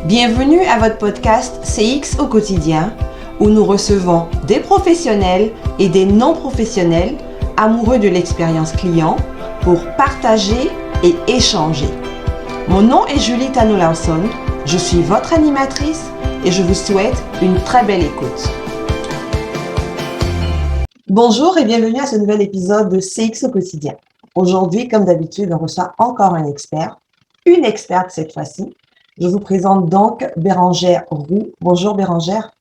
Bienvenue à votre podcast CX au quotidien, où nous recevons des professionnels et des non-professionnels amoureux de l'expérience client pour partager et échanger. Mon nom est Julie Tano-Lawson, je suis votre animatrice et je vous souhaite une très belle écoute. Bonjour et bienvenue à ce nouvel épisode de CX au quotidien. Aujourd'hui, comme d'habitude, on reçoit encore un expert, une experte cette fois-ci. Je vous présente donc Bérangère Roux. Bonjour Bérangère.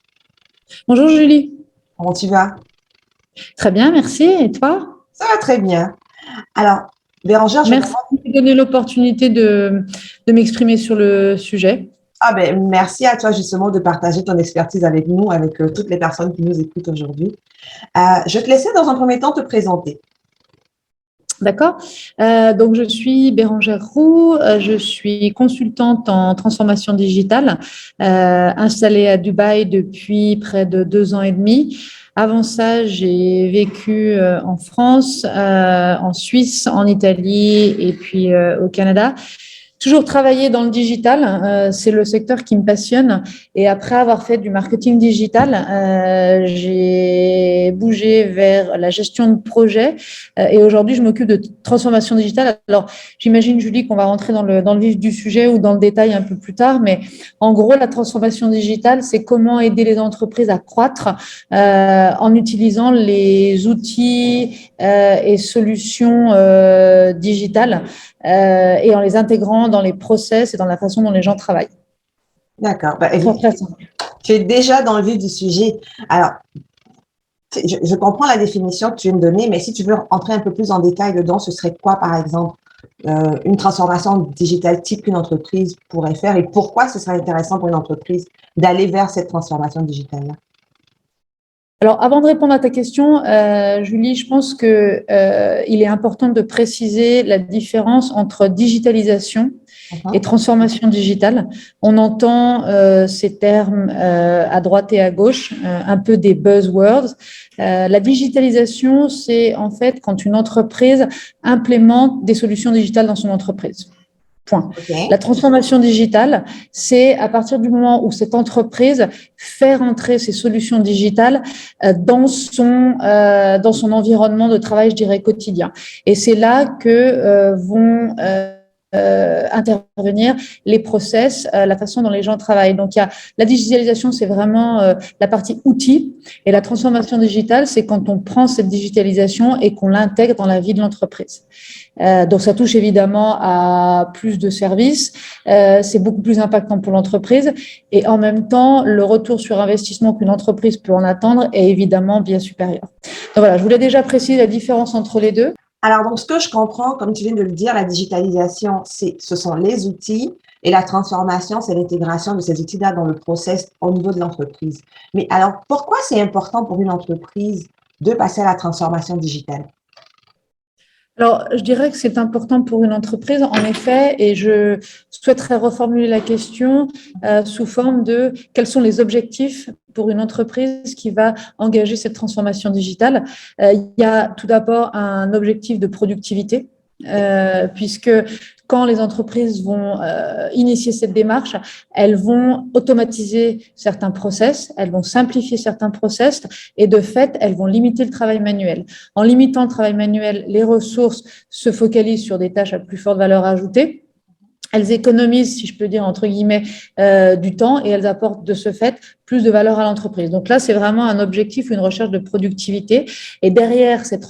Bonjour Julie. Comment tu vas? Très bien, merci. Et toi? Ça va très bien. Alors, Bérangère, Merci de me donner l'opportunité de m'exprimer sur le sujet. Merci à toi justement de partager ton expertise avec nous, avec toutes les personnes qui nous écoutent aujourd'hui. Je vais te laisser dans un premier temps te présenter. D'accord. Donc, je suis Bérangère Roux, je suis consultante en transformation digitale, installée à Dubaï depuis près de 2 ans et demi. Avant ça, j'ai vécu en France, en Suisse, en Italie et puis au Canada. Toujours travaillé dans le digital, c'est le secteur qui me passionne. Et après avoir fait du marketing digital, j'ai bougé vers la gestion de projet. Et aujourd'hui, je m'occupe de transformation digitale. Alors, j'imagine, Julie, qu'on va rentrer dans le vif du sujet ou dans le détail un peu plus tard. Mais en gros, la transformation digitale, c'est comment aider les entreprises à croître en utilisant les outils et solutions digitales. Et en les intégrant dans les process et dans la façon dont les gens travaillent. D'accord. Tu es déjà dans le vif du sujet. Alors, je comprends la définition que tu viens de donner, mais si tu veux entrer un peu plus en détail dedans, ce serait quoi, par exemple, une transformation digitale type qu'une entreprise pourrait faire et pourquoi ce serait intéressant pour une entreprise d'aller vers cette transformation digitale-là? Alors, avant de répondre à ta question, Julie, je pense que il est important de préciser la différence entre digitalisation et transformation digitale. On entend ces termes à droite et à gauche, un peu des buzzwords. La digitalisation, c'est en fait quand une entreprise implémente des solutions digitales dans son entreprise. Point. Okay. La transformation digitale, c'est à partir du moment où cette entreprise fait rentrer ces solutions digitales dans son environnement de travail, je dirais, quotidien. Et c'est là que vont intervenir les process, la façon dont les gens travaillent. Donc, il y a la digitalisation, c'est vraiment la partie outils, et la transformation digitale, c'est quand on prend cette digitalisation et qu'on l'intègre dans la vie de l'entreprise. Donc, ça touche évidemment à plus de services, c'est beaucoup plus impactant pour l'entreprise et en même temps, le retour sur investissement qu'une entreprise peut en attendre est évidemment bien supérieur. Donc voilà, je voulais déjà préciser la différence entre les deux. Alors, donc, ce que je comprends, comme tu viens de le dire, la digitalisation, ce sont les outils et la transformation, c'est l'intégration de ces outils-là dans le process au niveau de l'entreprise. Mais alors, pourquoi c'est important pour une entreprise de passer à la transformation digitale? Alors, je dirais que c'est important pour une entreprise, en effet, et je souhaiterais reformuler la question sous forme de quels sont les objectifs pour une entreprise qui va engager cette transformation digitale. Il y a tout d'abord un objectif de productivité, puisque quand les entreprises vont initier cette démarche, elles vont automatiser certains process, elles vont simplifier certains process et de fait, elles vont limiter le travail manuel. En limitant le travail manuel, les ressources se focalisent sur des tâches à plus forte valeur ajoutée. Elles économisent, si je peux dire, entre guillemets, du temps et elles apportent de ce fait plus de valeur à l'entreprise. Donc là, c'est vraiment un objectif, une recherche de productivité. Et derrière cette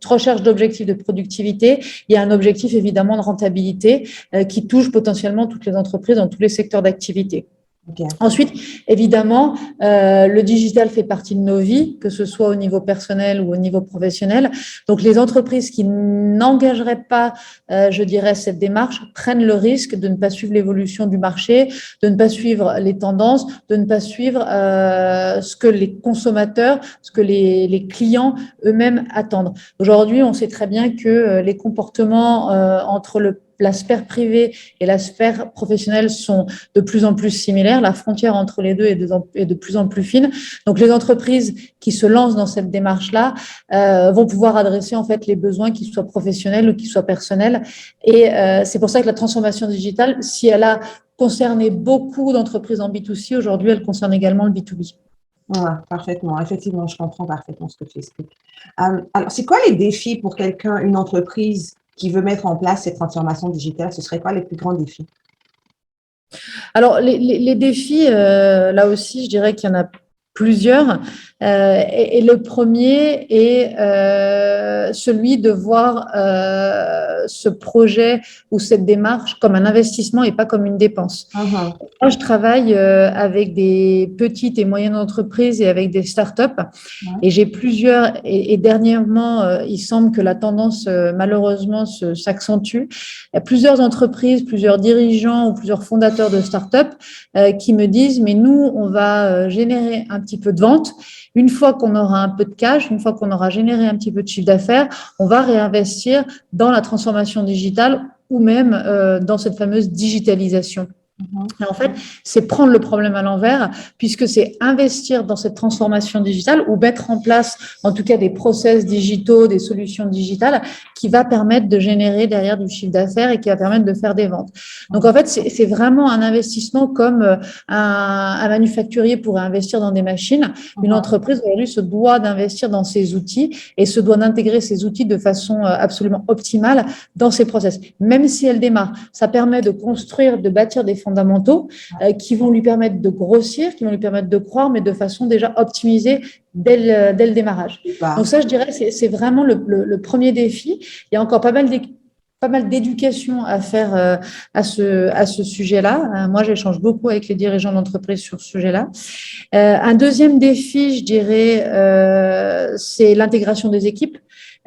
recherche d'objectif de productivité, il y a un objectif évidemment de rentabilité qui touche potentiellement toutes les entreprises dans tous les secteurs d'activité. Okay. Ensuite, évidemment, le digital fait partie de nos vies, que ce soit au niveau personnel ou au niveau professionnel. Donc, les entreprises qui n'engageraient pas, je dirais, cette démarche prennent le risque de ne pas suivre l'évolution du marché, de ne pas suivre les tendances, de ne pas suivre ce que les consommateurs, ce que les clients eux-mêmes attendent. Aujourd'hui, on sait très bien que les comportements entre la sphère privée et la sphère professionnelle sont de plus en plus similaires. La frontière entre les deux est de plus en plus fine. Donc, les entreprises qui se lancent dans cette démarche-là vont pouvoir adresser en fait les besoins, qu'ils soient professionnels ou qu'ils soient personnels. Et c'est pour ça que la transformation digitale, si elle a concernait beaucoup d'entreprises en B2C. Aujourd'hui, elle concerne également le B2B. Ouais, parfaitement. Effectivement, je comprends parfaitement ce que tu expliques. Alors, c'est quoi les défis pour quelqu'un, une entreprise qui veut mettre en place cette transformation digitale? Ce serait quoi les plus grands défis? Alors, les défis, là aussi, je dirais qu'il y en a plusieurs. Et le premier est celui de voir ce projet ou cette démarche comme un investissement et pas comme une dépense. Moi, je travaille avec des petites et moyennes entreprises et avec des startups. Et j'ai plusieurs, et dernièrement, il semble que la tendance, malheureusement, s'accentue. Il y a plusieurs entreprises, plusieurs dirigeants ou plusieurs fondateurs de startups qui me disent, mais nous, on va générer un petit peu de vente. Une fois qu'on aura un peu de cash, une fois qu'on aura généré un petit peu de chiffre d'affaires, on va réinvestir dans la transformation digitale ou même dans cette fameuse digitalisation. Et en fait, c'est prendre le problème à l'envers, puisque c'est investir dans cette transformation digitale ou mettre en place, en tout cas, des process digitaux, des solutions digitales qui va permettre de générer derrière du chiffre d'affaires et qui va permettre de faire des ventes. Donc, en fait, c'est vraiment un investissement comme un manufacturier pourrait investir dans des machines. Une entreprise, aujourd'hui, se doit d'investir dans ses outils et se doit d'intégrer ces outils de façon absolument optimale dans ses process. Même si elle démarre, ça permet de construire, de bâtir des fondamentaux qui vont lui permettre de grossir, qui vont lui permettre de croire, mais de façon déjà optimisée dès le démarrage. Donc ça, je dirais, c'est vraiment le premier défi. Il y a encore pas mal d'éducation à faire à ce sujet-là. Moi, j'échange beaucoup avec les dirigeants d'entreprise sur ce sujet-là. Un deuxième défi, je dirais, c'est l'intégration des équipes.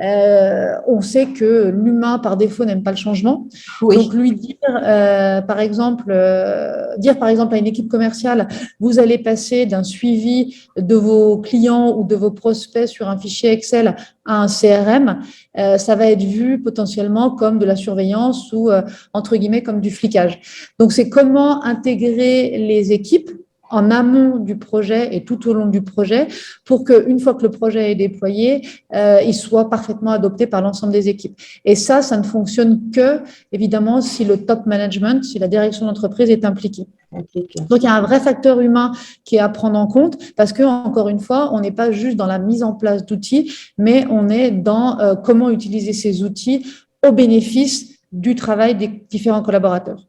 On sait que l'humain, par défaut, n'aime pas le changement. Oui. Donc, lui dire, par exemple, à une équipe commerciale, vous allez passer d'un suivi de vos clients ou de vos prospects sur un fichier Excel à un CRM, ça va être vu potentiellement comme de la surveillance ou, entre guillemets, comme du flicage. Donc, c'est comment intégrer les équipes en amont du projet et tout au long du projet pour qu'une fois que le projet est déployé, il soit parfaitement adopté par l'ensemble des équipes. Et ça ne fonctionne que, évidemment, si le top management, si la direction d'entreprise est impliquée. Donc, il y a un vrai facteur humain qui est à prendre en compte parce que, encore une fois, on n'est pas juste dans la mise en place d'outils, mais on est dans comment utiliser ces outils au bénéfice du travail des différents collaborateurs.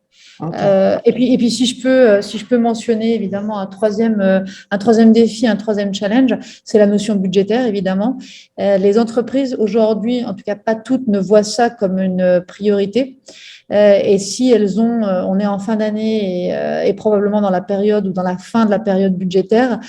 Et puis si je peux mentionner évidemment un troisième défi, un troisième challenge, c'est la notion budgétaire évidemment. Les entreprises aujourd'hui, en tout cas pas toutes, ne voient ça comme une priorité. Et si on est en fin d'année et probablement dans la période ou dans la fin de la période budgétaire,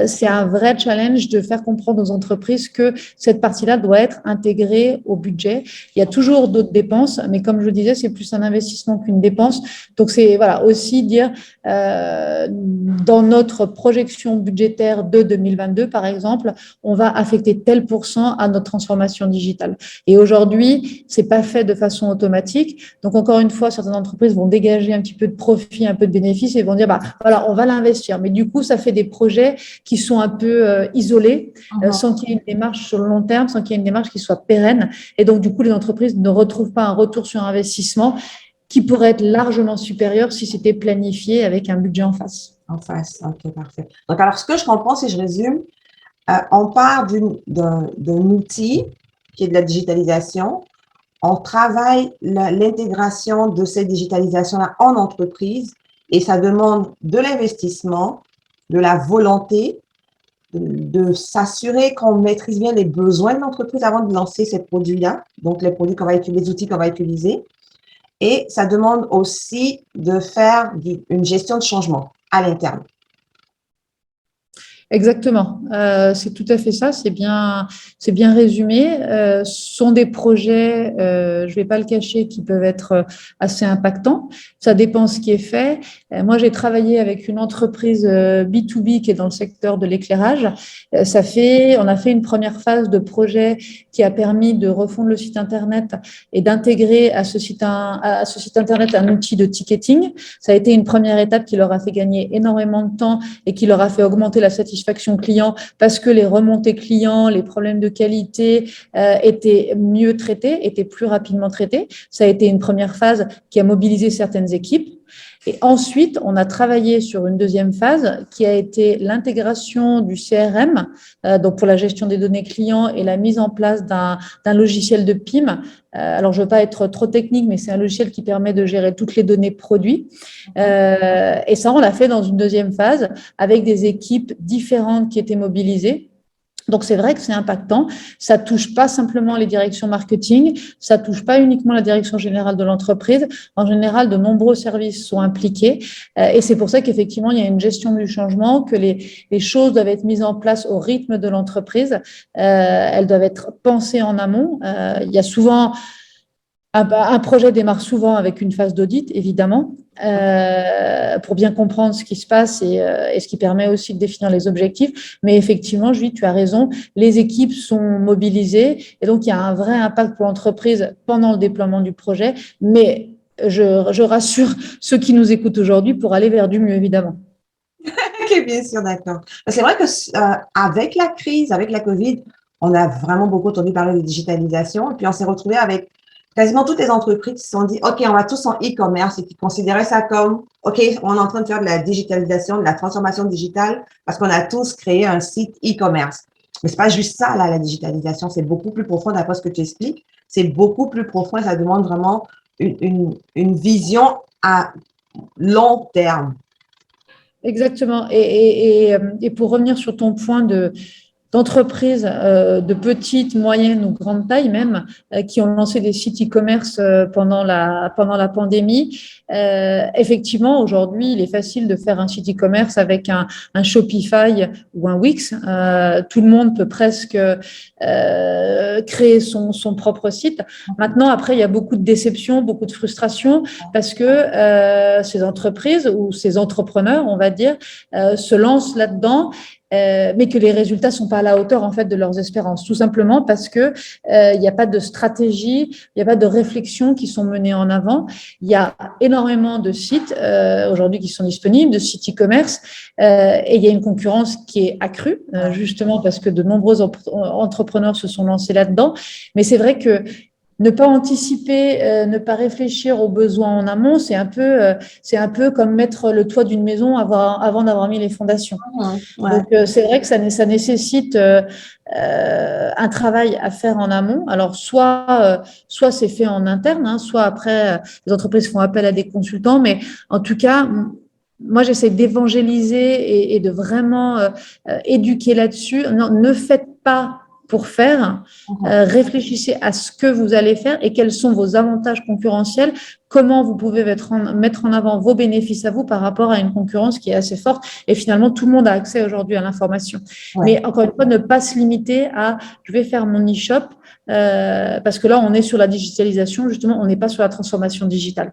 c'est un vrai challenge de faire comprendre aux entreprises que cette partie-là doit être intégrée au budget. Il y a toujours d'autres dépenses, mais comme je le disais, c'est plus un investissement qu'une dépense. Donc, c'est aussi dire dans notre projection budgétaire de 2022, par exemple, on va affecter tel pourcent à notre transformation digitale. Et aujourd'hui, c'est pas fait de façon automatique. Donc, encore une fois, certaines entreprises vont dégager un petit peu de profit, un peu de bénéfice et vont dire, on va l'investir. Mais du coup, ça fait des projets qui sont un peu isolés, sans qu'il y ait une démarche sur le long terme, sans qu'il y ait une démarche qui soit pérenne. Et donc, du coup, les entreprises ne retrouvent pas un retour sur investissement qui pourrait être largement supérieur si c'était planifié avec un budget en face. En face, ok, parfait. Donc, alors, ce que je comprends, si je résume, on part d'un outil qui est de la digitalisation. On travaille l'intégration de cette digitalisation-là en entreprise et ça demande de l'investissement, de la volonté, de s'assurer qu'on maîtrise bien les besoins de l'entreprise avant de lancer ces produits-là, donc les outils qu'on va utiliser. Et ça demande aussi de faire une gestion de changement à l'interne. Exactement, c'est tout à fait ça, c'est bien résumé. Ce sont des projets, je ne vais pas le cacher, qui peuvent être assez impactants. Ça dépend ce qui est fait. Moi, j'ai travaillé avec une entreprise B2B qui est dans le secteur de l'éclairage. On a fait une première phase de projet qui a permis de refondre le site Internet et d'intégrer à ce site Internet un outil de ticketing. Ça a été une première étape qui leur a fait gagner énormément de temps et qui leur a fait augmenter la satisfaction client parce que les remontées clients, les problèmes de qualité étaient mieux traités, étaient plus rapidement traités. Ça a été une première phase qui a mobilisé certaines équipes. Et ensuite, on a travaillé sur une deuxième phase qui a été l'intégration du CRM, donc pour la gestion des données clients et la mise en place d'un logiciel de PIM. Alors, je ne veux pas être trop technique, mais c'est un logiciel qui permet de gérer toutes les données produits. Et ça, on l'a fait dans une deuxième phase avec des équipes différentes qui étaient mobilisées. Donc, c'est vrai que c'est impactant. Ça touche pas simplement les directions marketing, ça touche pas uniquement la direction générale de l'entreprise. En général, de nombreux services sont impliqués. Et c'est pour ça qu'effectivement, il y a une gestion du changement, que les choses doivent être mises en place au rythme de l'entreprise. Elles doivent être pensées en amont. Il y a souvent un projet démarre souvent avec une phase d'audit, évidemment, pour bien comprendre ce qui se passe et ce qui permet aussi de définir les objectifs. Mais effectivement, Julie, tu as raison, les équipes sont mobilisées et donc il y a un vrai impact pour l'entreprise pendant le déploiement du projet. Mais je rassure ceux qui nous écoutent aujourd'hui pour aller vers du mieux, évidemment. Ok, bien sûr, d'accord. C'est vrai que avec la crise, avec la COVID, on a vraiment beaucoup entendu parler de digitalisation et puis on s'est retrouvé avec quasiment toutes les entreprises qui se sont dit, OK, on va tous en e-commerce et qui considéraient ça comme, OK, on est en train de faire de la digitalisation, de la transformation digitale parce qu'on a tous créé un site e-commerce. Mais c'est pas juste ça, là, la digitalisation. C'est beaucoup plus profond d'après ce que tu expliques. C'est beaucoup plus profond et ça demande vraiment une vision à long terme. Exactement. Et pour revenir sur ton point d'entreprises de petite, moyenne ou grande taille même, qui ont lancé des sites e-commerce pendant la pandémie. Effectivement, aujourd'hui, il est facile de faire un site e-commerce avec un Shopify ou un Wix. Tout le monde peut presque créer son propre site. Maintenant, après, il y a beaucoup de déceptions, beaucoup de frustrations parce que ces entreprises ou ces entrepreneurs, on va dire, se lancent là-dedans mais que les résultats sont pas à la hauteur en fait de leurs espérances, tout simplement parce que il n'y a pas de stratégie, il n'y a pas de réflexion qui sont menées en avant. Il y a énormément de sites aujourd'hui qui sont disponibles, de sites e-commerce, et il y a une concurrence qui est accrue, justement parce que de nombreux entrepreneurs se sont lancés là-dedans. Mais c'est vrai que ne pas anticiper, ne pas réfléchir aux besoins en amont, c'est un peu comme mettre le toit d'une maison avant d'avoir mis les fondations. Ouais. Donc, c'est vrai que ça nécessite un travail à faire en amont. Alors, soit c'est fait en interne, hein, soit après, les entreprises font appel à des consultants. Mais en tout cas, moi, j'essaie d'évangéliser et de vraiment éduquer là-dessus. Non, ne faites pas pour faire, réfléchissez à ce que vous allez faire et quels sont vos avantages concurrentiels, comment vous pouvez mettre en avant vos bénéfices à vous par rapport à une concurrence qui est assez forte. Et finalement, tout le monde a accès aujourd'hui à l'information. Ouais. Mais encore une fois, ne pas se limiter à « je vais faire mon e-shop », parce que là, on est sur la digitalisation, justement, on n'est pas sur la transformation digitale.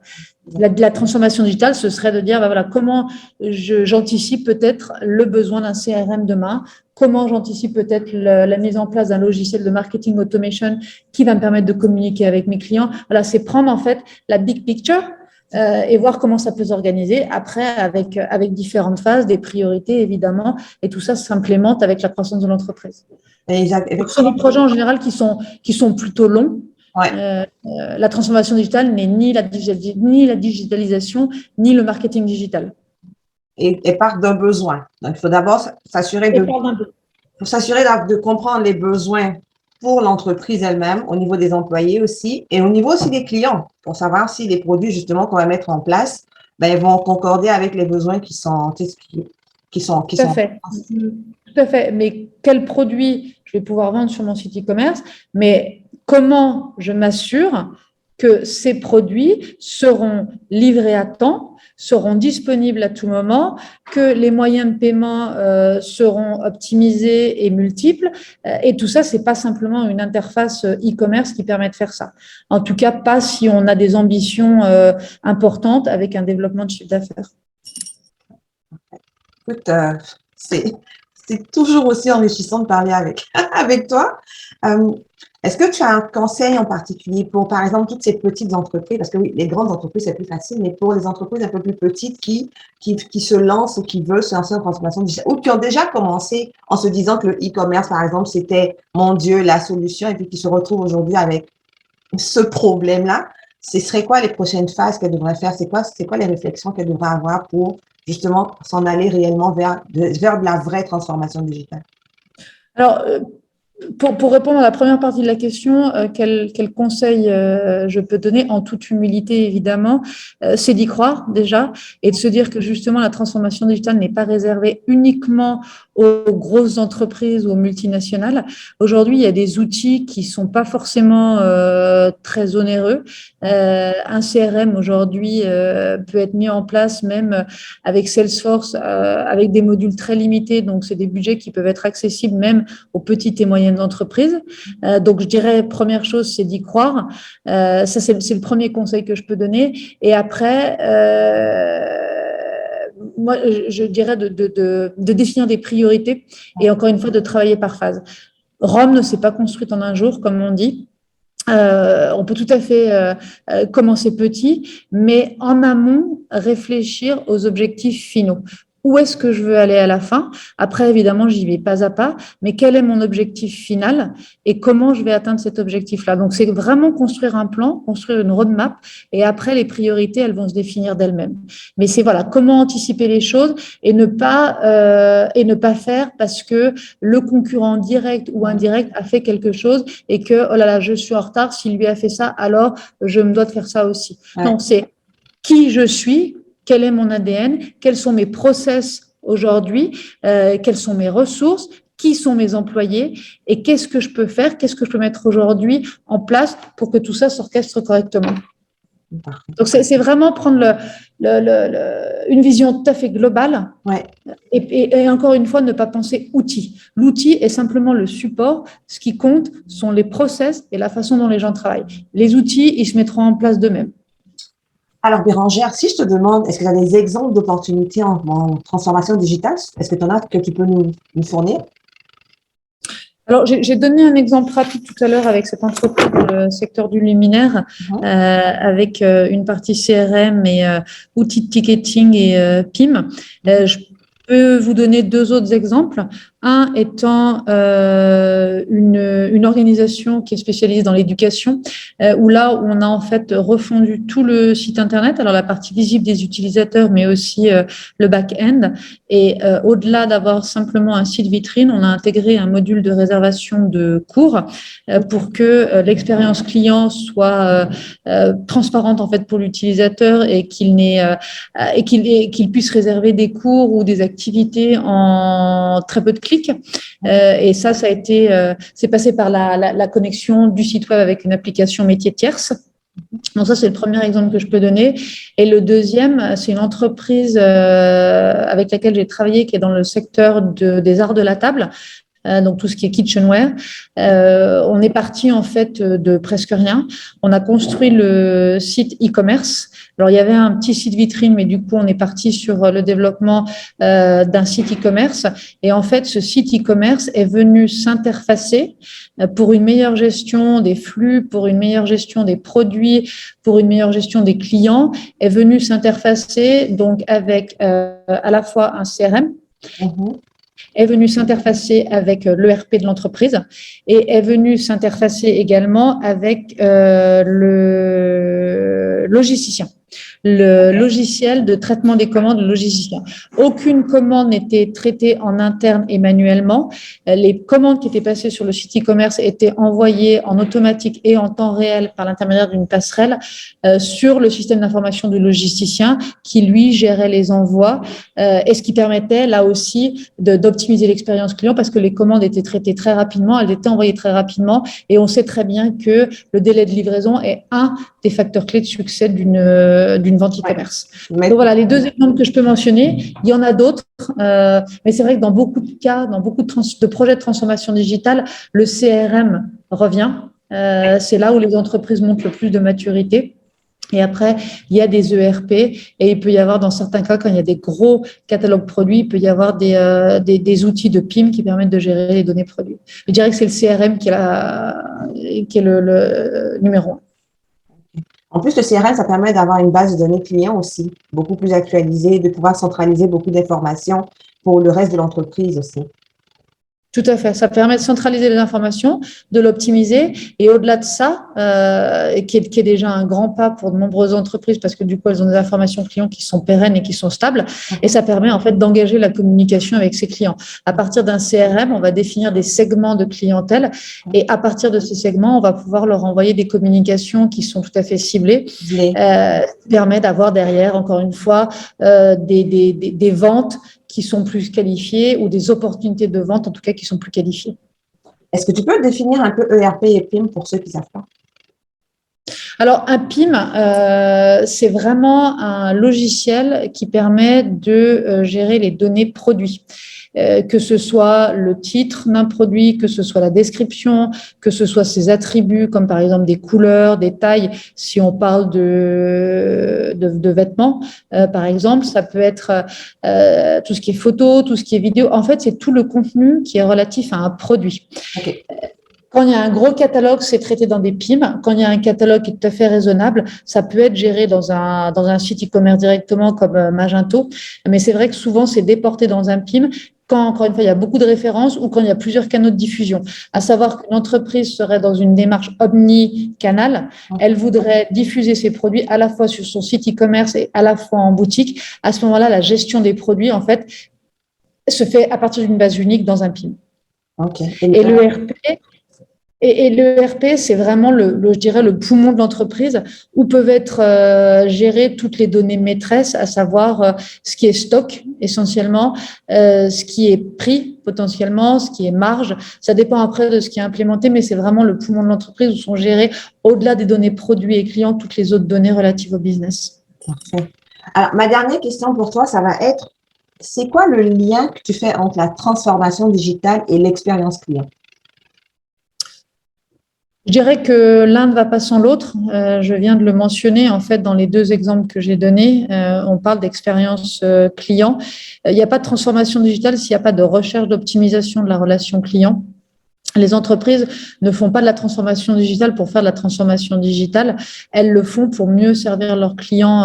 La transformation digitale, ce serait de dire, voilà, comment j'anticipe peut-être le besoin d'un CRM demain, comment j'anticipe peut-être la mise en place d'un logiciel de marketing automation qui va me permettre de communiquer avec mes clients. Voilà, c'est prendre en fait la big picture et voir comment ça peut s'organiser. Après, avec différentes phases, des priorités évidemment, et tout ça s'implémente avec la croissance de l'entreprise. Ce sont des projets en général qui sont plutôt longs. Ouais. La transformation digitale n'est ni la digitalisation, ni le marketing digital. Et part d'un besoin. Donc, il faut d'abord s'assurer de comprendre les besoins pour l'entreprise elle-même, au niveau des employés aussi, et au niveau aussi des clients, pour savoir si les produits justement qu'on va mettre en place, ben, vont concorder avec les besoins qui sont. Tout à fait. Mais quel produit je vais pouvoir vendre sur mon site e-commerce, mais comment je m'assure que ces produits seront livrés à temps, seront disponibles à tout moment, que les moyens de paiement seront optimisés et multiples. Et tout ça, c'est pas simplement une interface e-commerce qui permet de faire ça. En tout cas, pas si on a des ambitions importantes avec un développement de chiffre d'affaires. Écoute, c'est toujours aussi enrichissant de parler avec toi. Est-ce que tu as un conseil en particulier pour, par exemple, toutes ces petites entreprises, parce que oui, les grandes entreprises, c'est plus facile, mais pour les entreprises un peu plus petites qui se lancent ou qui veulent se lancer en transformation digitale, ou qui ont déjà commencé en se disant que le e-commerce, par exemple, c'était, mon Dieu, la solution, et puis qui se retrouvent aujourd'hui avec ce problème-là, ce serait quoi les prochaines phases qu'elle devrait faire? C'est quoi les réflexions qu'elle devrait avoir pour justement s'en aller réellement vers de la vraie transformation digitale? Alors, pour répondre à la première partie de la question, quel conseil je peux donner en toute humilité, évidemment, c'est d'y croire déjà et de se dire que justement la transformation digitale n'est pas réservée uniquement aux grosses entreprises ou aux multinationales. Aujourd'hui, il y a des outils qui sont pas forcément très onéreux. Un CRM aujourd'hui peut être mis en place même avec Salesforce, avec des modules très limités. Donc, c'est des budgets qui peuvent être accessibles même aux petites et moyennes entreprises. Donc, je dirais, première chose, c'est d'y croire. Ça, c'est le premier conseil que je peux donner. Et après, moi, je dirais de définir des priorités et encore une fois, de travailler par phase. Rome ne s'est pas construite en un jour, comme on dit. On peut tout à fait commencer petit, mais en amont, réfléchir aux objectifs finaux. Où est-ce que je veux aller à la fin? Après, évidemment, j'y vais pas à pas, mais quel est mon objectif final et comment je vais atteindre cet objectif-là? Donc, c'est vraiment construire un plan, construire une roadmap et après, les priorités, elles vont se définir d'elles-mêmes. Mais c'est voilà, comment anticiper les choses et ne pas faire parce que le concurrent direct ou indirect a fait quelque chose et que, oh là là, je suis en retard, s'il lui a fait ça, alors je me dois de faire ça aussi. Ouais. Non, c'est qui je suis, quel est mon ADN, quels sont mes process aujourd'hui, quelles sont mes ressources, qui sont mes employés et qu'est-ce que je peux faire, qu'est-ce que je peux mettre aujourd'hui en place pour que tout ça s'orchestre correctement. Donc, c'est vraiment prendre une vision tout à fait globale. Ouais. Et encore une fois, ne pas penser outil. L'outil est simplement le support. Ce qui compte sont les process et la façon dont les gens travaillent. Les outils, ils se mettront en place d'eux-mêmes. Alors, Bérangère, si je te demande, est-ce que tu as des exemples d'opportunités en transformation digitale? Est-ce que tu en as que tu peux nous fournir? Alors, j'ai donné un exemple rapide tout à l'heure avec cette entreprise dans le secteur du luminaire, avec une partie CRM et outils de ticketing et PIM. Je peux vous donner deux autres exemples. Un étant une organisation qui est spécialisée dans l'éducation, où là, où on a en fait refondu tout le site Internet, alors la partie visible des utilisateurs, mais aussi le back-end. Et au-delà d'avoir simplement un site vitrine, on a intégré un module de réservation de cours pour que l'expérience client soit transparente en fait pour l'utilisateur et qu'il puisse réserver des cours ou des activités en très peu de clics. Et ça a été, c'est passé par la connexion du site web avec une application métier tierce. Donc ça, c'est le premier exemple que je peux donner. Et le deuxième, c'est une entreprise avec laquelle j'ai travaillé qui est dans le secteur des arts de la table. Donc tout ce qui est kitchenware. On est parti en fait de presque rien. On a construit le site e-commerce. Alors il y avait un petit site vitrine, mais du coup on est parti sur le développement d'un site e-commerce. Et en fait ce site e-commerce est venu s'interfacer pour une meilleure gestion des flux, pour une meilleure gestion des produits, pour une meilleure gestion des clients, est venu s'interfacer donc avec à la fois un CRM. Est venu s'interfacer avec l'ERP de l'entreprise et est venu s'interfacer également avec le logisticien, le logiciel de traitement des commandes logisticien. Aucune commande n'était traitée en interne et manuellement. Les commandes qui étaient passées sur le site e-commerce étaient envoyées en automatique et en temps réel par l'intermédiaire d'une passerelle sur le système d'information du logisticien qui, lui, gérait les envois et ce qui permettait, là aussi, d'optimiser l'expérience client parce que les commandes étaient traitées très rapidement, elles étaient envoyées très rapidement et on sait très bien que le délai de livraison est un des facteurs clés de succès d'une vente e-commerce. Donc voilà, les deux exemples que je peux mentionner. Il y en a d'autres, mais c'est vrai que dans beaucoup de cas, dans beaucoup de projets de transformation digitale, le CRM revient. C'est là où les entreprises montrent le plus de maturité. Et après, il y a des ERP et il peut y avoir, dans certains cas, quand il y a des gros catalogues produits, il peut y avoir des outils de PIM qui permettent de gérer les données produits. Je dirais que c'est le CRM qui est le numéro 1. En plus, le CRM, ça permet d'avoir une base de données clients aussi, beaucoup plus actualisée, de pouvoir centraliser beaucoup d'informations pour le reste de l'entreprise aussi. Tout à fait. Ça permet de centraliser les informations, de l'optimiser. Et au-delà de ça, qui est déjà un grand pas pour de nombreuses entreprises parce que du coup, elles ont des informations clients qui sont pérennes et qui sont stables. Et ça permet en fait d'engager la communication avec ses clients. À partir d'un CRM, on va définir des segments de clientèle. Et à partir de ces segments, on va pouvoir leur envoyer des communications qui sont tout à fait ciblées. Permet d'avoir derrière, encore une fois, des ventes qui sont plus qualifiés ou des opportunités de vente, en tout cas, qui sont plus qualifiées. Est-ce que tu peux définir un peu ERP et PIM pour ceux qui ne savent pas? Alors, un PIM, c'est vraiment un logiciel qui permet de gérer les données produits. Que ce soit le titre d'un produit, que ce soit la description, que ce soit ses attributs, comme par exemple des couleurs, des tailles. Si on parle de vêtements, par exemple, ça peut être tout ce qui est photo, tout ce qui est vidéo. En fait, c'est tout le contenu qui est relatif à un produit. Okay. Quand il y a un gros catalogue, c'est traité dans des PIM. Quand il y a un catalogue qui est tout à fait raisonnable, ça peut être géré dans un site e-commerce directement comme Magento. Mais c'est vrai que souvent, c'est déporté dans un PIM quand, encore une fois, il y a beaucoup de références ou quand il y a plusieurs canaux de diffusion. À savoir qu'une entreprise serait dans une démarche omni-canal. Elle voudrait diffuser ses produits à la fois sur son site e-commerce et à la fois en boutique. À ce moment-là, la gestion des produits, en fait, se fait à partir d'une base unique dans un PIM. Okay. Et l'ERP... Et l'ERP, c'est vraiment, je dirais, le poumon de l'entreprise où peuvent être gérées toutes les données maîtresses, à savoir ce qui est stock essentiellement, ce qui est prix potentiellement, ce qui est marge. Ça dépend après de ce qui est implémenté, mais c'est vraiment le poumon de l'entreprise où sont gérées, au-delà des données produits et clients, toutes les autres données relatives au business. Parfait. Alors, ma dernière question pour toi, ça va être, c'est quoi le lien que tu fais entre la transformation digitale et l'expérience client? Je dirais que l'un ne va pas sans l'autre. Je viens de le mentionner en fait dans les deux exemples que j'ai donnés. On parle d'expérience client. Il n'y a pas de transformation digitale s'il n'y a pas de recherche d'optimisation de la relation client. Les entreprises ne font pas de la transformation digitale pour faire de la transformation digitale. Elles le font pour mieux servir leurs clients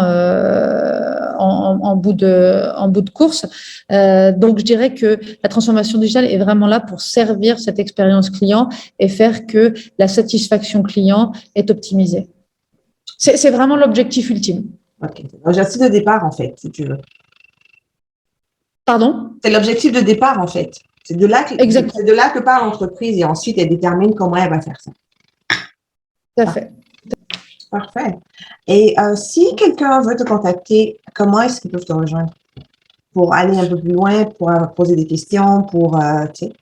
en bout de course. Donc, je dirais que la transformation digitale est vraiment là pour servir cette expérience client et faire que la satisfaction client est optimisée. C'est vraiment l'objectif ultime. OK. L'objectif de départ, en fait, si tu veux. Pardon? C'est l'objectif de départ, en fait. C'est de là que part l'entreprise et ensuite, elle détermine comment elle va faire ça. Tout à fait. Parfait. Et si quelqu'un veut te contacter, comment est-ce qu'ils peuvent te rejoindre? Pour aller un peu plus loin, pour poser des questions, pour, tu sais.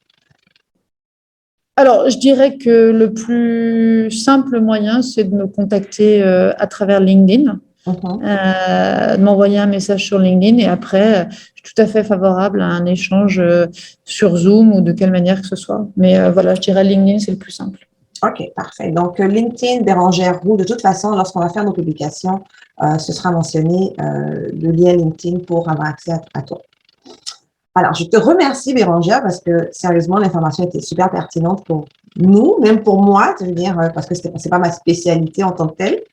Alors, je dirais que le plus simple moyen, c'est de me contacter à travers LinkedIn. De m'envoyer un message sur LinkedIn et après, je suis tout à fait favorable à un échange sur Zoom ou de quelle manière que ce soit. Mais voilà, je dirais LinkedIn, c'est le plus simple. OK, parfait. Donc, LinkedIn, Bérangère Roux, de toute façon, lorsqu'on va faire nos publications, ce sera mentionné le lien LinkedIn pour avoir accès à toi. Alors, je te remercie, Bérangère, parce que sérieusement, l'information était super pertinente pour nous, même pour moi, je veux dire, parce que c'est pas ma spécialité en tant que telle.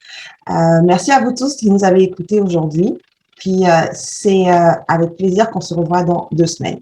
Merci à vous tous qui nous avez écoutés aujourd'hui. Puis, c'est avec plaisir qu'on se revoit dans 2 semaines.